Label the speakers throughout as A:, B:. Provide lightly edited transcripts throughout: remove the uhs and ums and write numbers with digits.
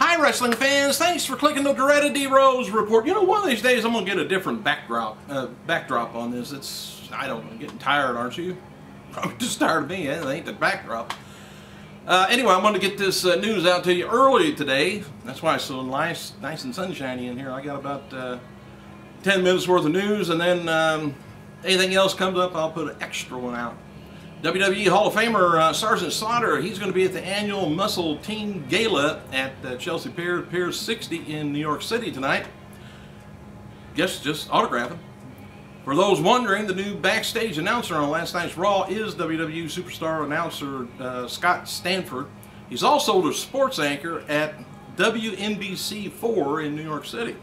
A: Hi, wrestling fans. Thanks for clicking the Doretta D. Rose report. You know, one of these days I'm going to get a different backdrop on this. I don't know, getting tired, aren't you? Probably just tired of me. It ain't the backdrop. Anyway, I'm going to get this news out to you early today. That's why it's so nice and sunshiny in here. I got about 10 minutes worth of news, and then anything else comes up, I'll put an extra one out. WWE Hall of Famer Sergeant Slaughter, he's going to be at the annual Muscle Team Gala at Chelsea Piers 60 in New York City tonight. Guess just autographing. For those wondering, the new backstage announcer on last night's Raw is WWE superstar announcer Scott Stanford. He's also the sports anchor at WNBC4 in New York City.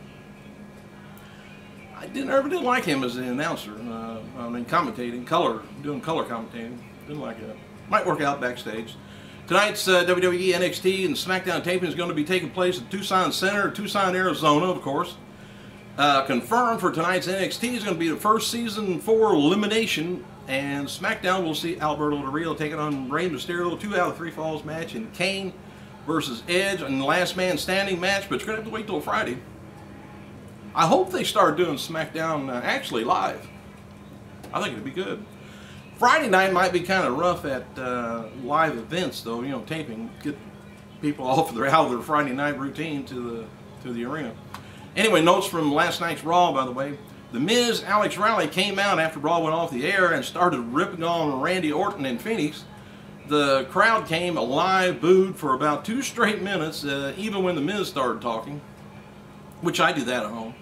A: I never did like him as an announcer. I mean, commentating, doing color commentating. Didn't like it. Might work out backstage. Tonight's WWE, NXT, and SmackDown taping is going to be taking place at Tucson Center, Tucson, Arizona, of course. Confirmed for tonight's NXT is going to be the first season 4 elimination, and SmackDown will see Alberto Del Rio taking on Rey Mysterio, 2 out of 3 falls match, and Kane versus Edge in the last man standing match, but you're going to have to wait till Friday. I hope they start doing SmackDown actually live. I think it'd be good. Friday night might be kind of rough at live events, though. You know, taping, get people out of their Friday night routine to the arena. Anyway, notes from last night's Raw, by the way. The Miz, Alex Riley came out after Raw went off the air and started ripping on Randy Orton in Phoenix. The crowd came alive, booed for about 2 straight minutes, even when the Miz started talking, which I do that at home.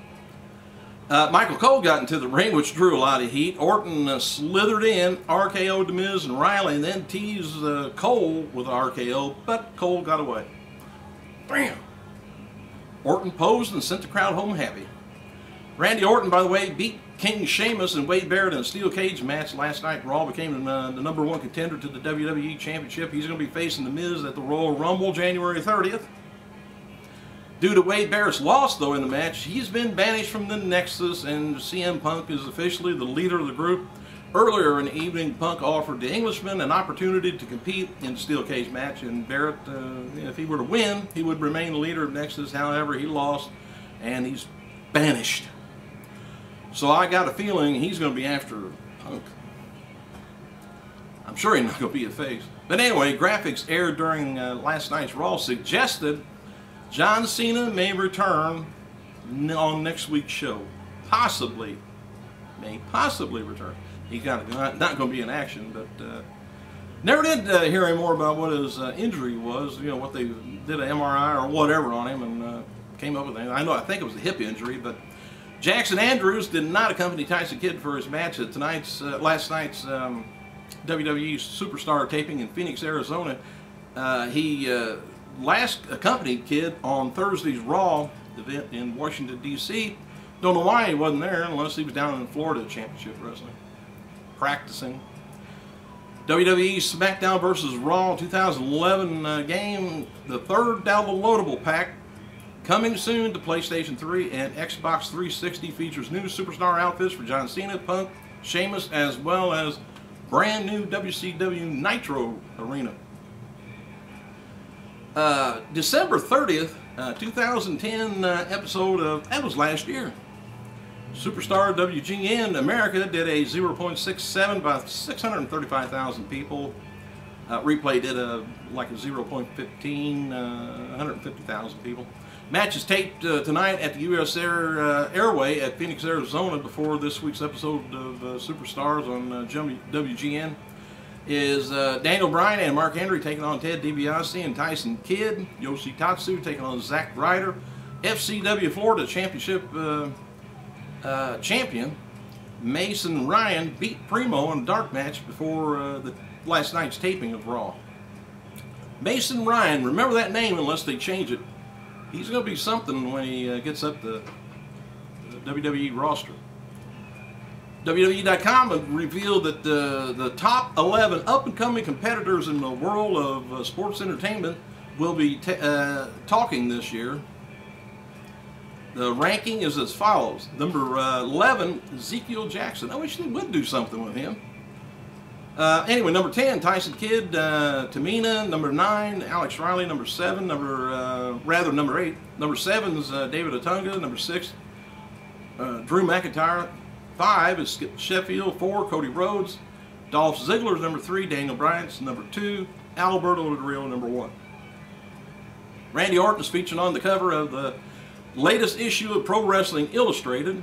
A: Michael Cole got into the ring, which drew a lot of heat. Orton slithered in, RKO'd the Miz and Riley, and then teased Cole with an RKO, but Cole got away. Bam! Orton posed and sent the crowd home happy. Randy Orton, by the way, beat King Sheamus and Wade Barrett in a steel cage match last night. Raw became the #1 contender to the WWE Championship. He's going to be facing the Miz at the Royal Rumble January 30th. Due to Wade Barrett's loss, though, in the match, he's been banished from the Nexus, and CM Punk is officially the leader of the group. Earlier in the evening, Punk offered the Englishman an opportunity to compete in the steel cage match, and Barrett, if he were to win, he would remain the leader of Nexus. However, he lost, and he's banished. So I got a feeling he's going to be after Punk. I'm sure he's not going to be a face. But anyway, graphics aired during last night's Raw suggested John Cena may return on next week's show. Possibly. May possibly return. He's not going to be in action, but never did hear any more about what his injury was. You know, what they did an MRI or whatever on him and came up with it. I think it was a hip injury, but Jackson Andrews did not accompany Tyson Kidd for his match at last night's WWE Superstar taping in Phoenix, Arizona. He last accompanied Kidd on Thursday's Raw event in Washington, D.C. Don't know why he wasn't there unless he was down in Florida Championship Wrestling, practicing. WWE SmackDown vs. Raw 2011 game, the 3rd downloadable pack, coming soon to PlayStation 3 and Xbox 360, features new superstar outfits for John Cena, Punk, Sheamus, as well as brand new WCW Nitro Arena. December 30th, 2010 episode of, that was last year. Superstar WGN America did a 0.67 by 635,000 people. Replay did like a 0.15, 150,000 people. Match is taped tonight at the US Airway at Phoenix, Arizona, before this week's episode of Superstars on WGN. Is Daniel Bryan and Mark Henry taking on Ted DiBiase and Tyson Kidd. Yoshitatsu taking on Zack Ryder. FCW Florida Championship champion Mason Ryan beat Primo in a dark match before the last night's taping of Raw. Mason Ryan, remember that name unless they change it. He's going to be something when he gets up the WWE roster. WWE.com revealed that the top 11 up-and-coming competitors in the world of sports entertainment will be talking this year. The ranking is as follows. Number 11, Ezekiel Jackson. I wish they would do something with him. Anyway, number 10, Tyson Kidd, Tamina. Number 9, Alex Riley. Number 7, number 8. Number 7 is David Otunga. Number 6, Drew McIntyre. 5 is Skip Sheffield. 4, Cody Rhodes. Dolph Ziggler's number 3, Daniel Bryan's number 2, Alberto Del Rio number 1. Randy Orton is featured on the cover of the latest issue of Pro Wrestling Illustrated.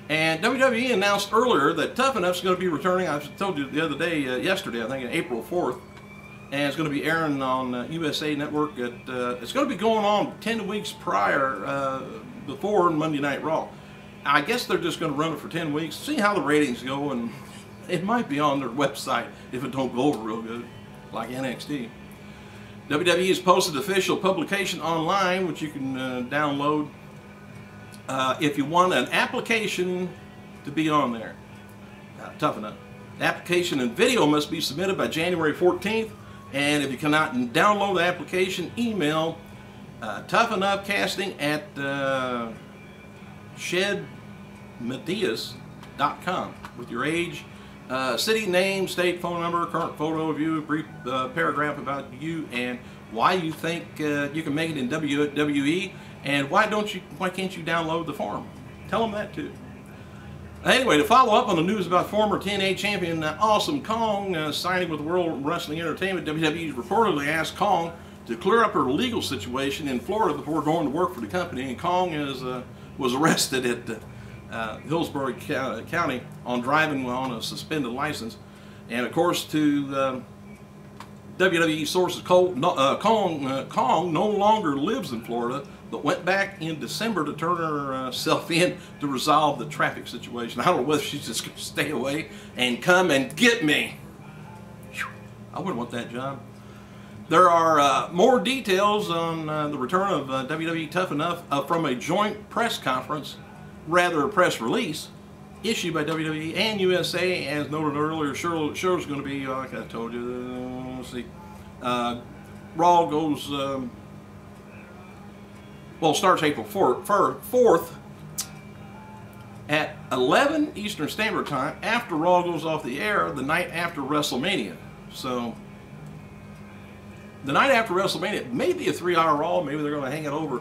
A: And WWE announced earlier that Tough Enough is going to be returning. I told you the other day, yesterday, I think, April 4th. And it's going to be airing on USA Network. It's going to be going on 10 weeks prior, before Monday Night Raw. I guess they're just going to run it for 10 weeks, see how the ratings go, and it might be on their website if it don't go over real good, like NXT. WWE has posted official publication online, which you can download if you want an application to be on there. Tough Enough. The application and video must be submitted by January 14th, and if you cannot download the application, email toughenoughcasting at shedmedias.com with your age, city, name, state, phone number, current photo of you, a brief paragraph about you, and why you think you can make it in WWE, and why can't you download the form? Tell them that too. Anyway, to follow up on the news about former TNA champion Awesome Kong signing with World Wrestling Entertainment, WWE reportedly asked Kong to clear up her legal situation in Florida before going to work for the company, and Kong was arrested at Hillsborough County on driving on a suspended license. And of course, to WWE sources, Kong no longer lives in Florida, but went back in December to turn herself in to resolve the traffic situation. I don't know whether she's just going to stay away and come and get me. Whew, I wouldn't want that job. There are more details on the return of WWE Tough Enough from a joint press conference, rather a press release, issued by WWE and USA. As noted earlier, show's going to be, like I told you, let's see, Raw goes, starts April 4th at 11 Eastern Standard Time, after Raw goes off the air the night after WrestleMania. So, the night after WrestleMania, maybe a 3-hour Raw, maybe they're going to hang it over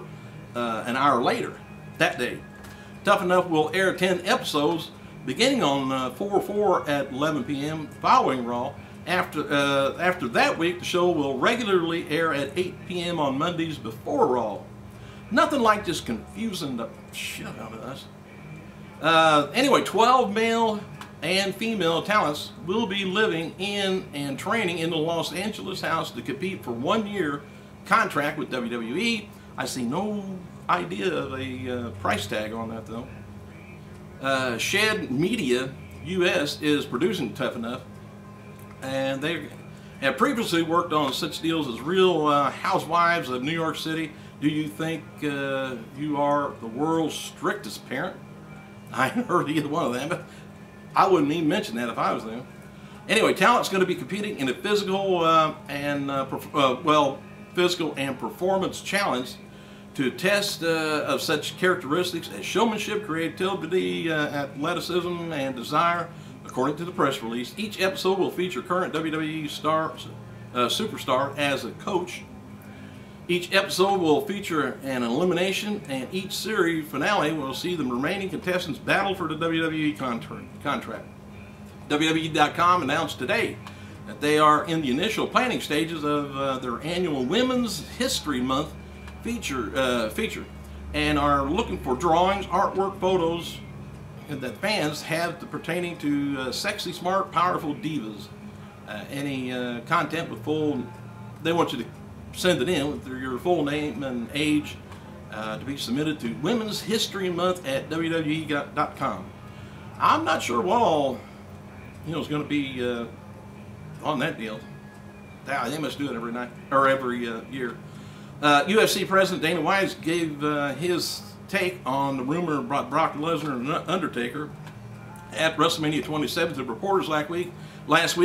A: an hour later that day. Tough Enough will air 10 episodes beginning on 4/4 at 11 p.m. following Raw. After that week, the show will regularly air at 8 p.m. on Mondays before Raw. Nothing like just confusing the shit out of us. Anyway, 12 male and female talents will be living in and training in the Los Angeles house to compete for 1-year contract with WWE. I see no idea of a price tag on that though. Shed Media US is producing Tough Enough, and they have previously worked on such deals as Real Housewives of New York City, Do You Think You Are the World's Strictest Parent? I haven't heard either one of them, but I wouldn't even mention that if I was them. Anyway, talent's going to be competing in a physical physical and performance challenge to test of such characteristics as showmanship, creativity, athleticism, and desire. According to the press release, each episode will feature current WWE superstar as a coach. Each episode will feature an elimination, and each series finale will see the remaining contestants battle for the WWE contract. WWE.com announced today that they are in the initial planning stages of their annual Women's History Month feature, and are looking for drawings, artwork, photos that fans have pertaining to sexy, smart, powerful divas. Any content with full, they want you to send it in with your full name and age to be submitted to Women's History Month at WWE.com. I'm not sure what all is going to be on that deal. They must do it every night or every year. UFC President Dana White gave his take on the rumor about Brock Lesnar and Undertaker at WrestleMania 27 to reporters last week.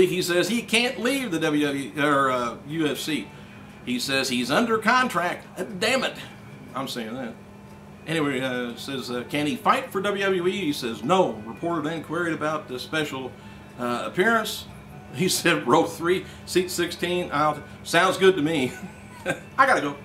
A: He says he can't leave the UFC. He says he's under contract. Damn it, I'm saying that. Anyway, says can he fight for WWE? He says no. Reporter then queried about the special appearance He said row 3, seat 16. Sounds good to me. I gotta go.